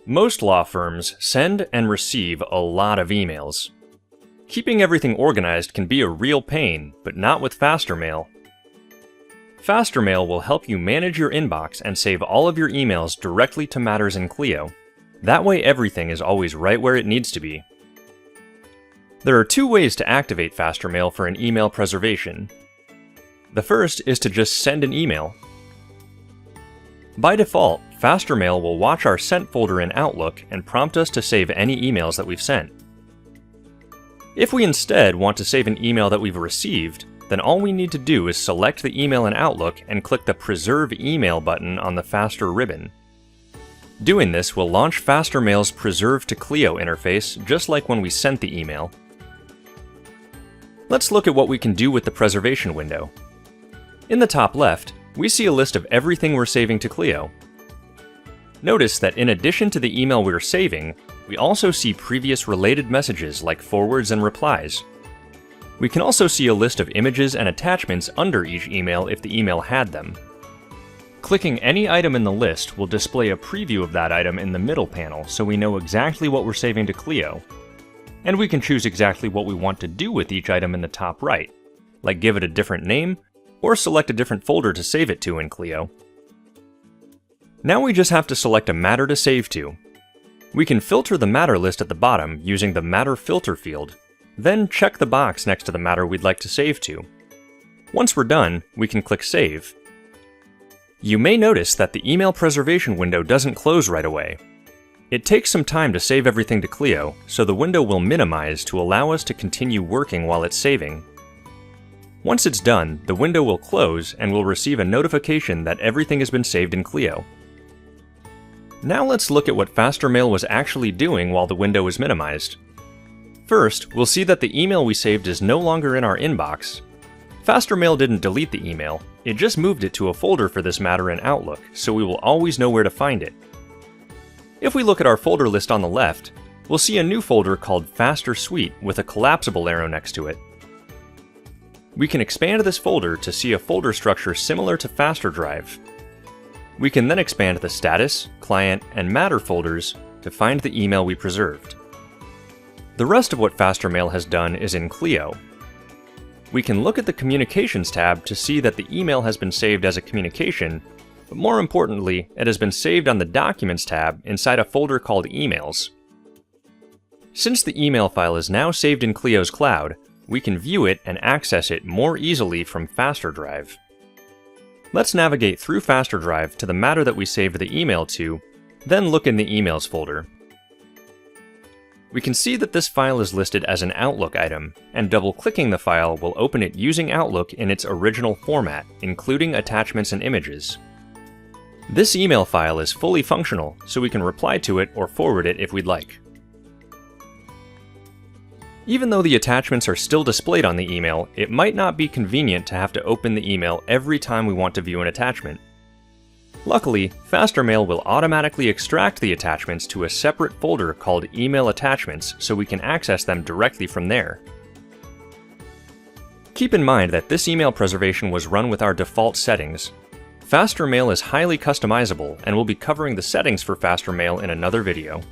Most law firms send and receive a lot of emails. Keeping everything organized can be a real pain, but not with Fastermail. Fastermail will help you manage your inbox and save all of your emails directly to Matters in Clio. That way everything is always right where it needs to be. There are two ways to activate Fastermail for an email preservation. The first is to just send an email. By default, Fastermail will watch our sent folder in Outlook and prompt us to save any emails that we've sent. If we instead want to save an email that we've received, then all we need to do is select the email in Outlook and click the Preserve Email button on the Faster ribbon. Doing this will launch Fastermail's Preserve to Clio interface, just like when we sent the email. Let's look at what we can do with the preservation window. In the top left, we see a list of everything we're saving to Clio. Notice that in addition to the email we're saving, we also see previous related messages like forwards and replies. We can also see a list of images and attachments under each email if the email had them. Clicking any item in the list will display a preview of that item in the middle panel so we know exactly what we're saving to Clio. And we can choose exactly what we want to do with each item in the top right, like give it a different name, or select a different folder to save it to in Clio. Now we just have to select a matter to save to. We can filter the matter list at the bottom using the Matter Filter field, then check the box next to the matter we'd like to save to. Once we're done, we can click Save. You may notice that the email preservation window doesn't close right away. It takes some time to save everything to Clio, so the window will minimize to allow us to continue working while it's saving. Once it's done, the window will close and we'll receive a notification that everything has been saved in Clio. Now let's look at what Fastermail was actually doing while the window was minimized. First, we'll see that the email we saved is no longer in our inbox. Fastermail didn't delete the email, it just moved it to a folder for this matter in Outlook, so we will always know where to find it. If we look at our folder list on the left, we'll see a new folder called Faster Suite with a collapsible arrow next to it. We can expand this folder to see a folder structure similar to FasterDrive. We can then expand the Status, Client, and Matter folders to find the email we preserved. The rest of what Fastermail has done is in Clio. We can look at the Communications tab to see that the email has been saved as a communication, but more importantly, it has been saved on the Documents tab inside a folder called Emails. Since the email file is now saved in Clio's cloud, we can view it and access it more easily from FasterDrive. Let's navigate through FasterDrive to the matter that we saved the email to, then look in the Emails folder. We can see that this file is listed as an Outlook item, and double-clicking the file will open it using Outlook in its original format, including attachments and images. This email file is fully functional, so we can reply to it or forward it if we'd like. Even though the attachments are still displayed on the email, it might not be convenient to have to open the email every time we want to view an attachment. Luckily, Fastermail will automatically extract the attachments to a separate folder called Email Attachments so we can access them directly from there. Keep in mind that this email preservation was run with our default settings. Fastermail is highly customizable, and we'll be covering the settings for Fastermail in another video.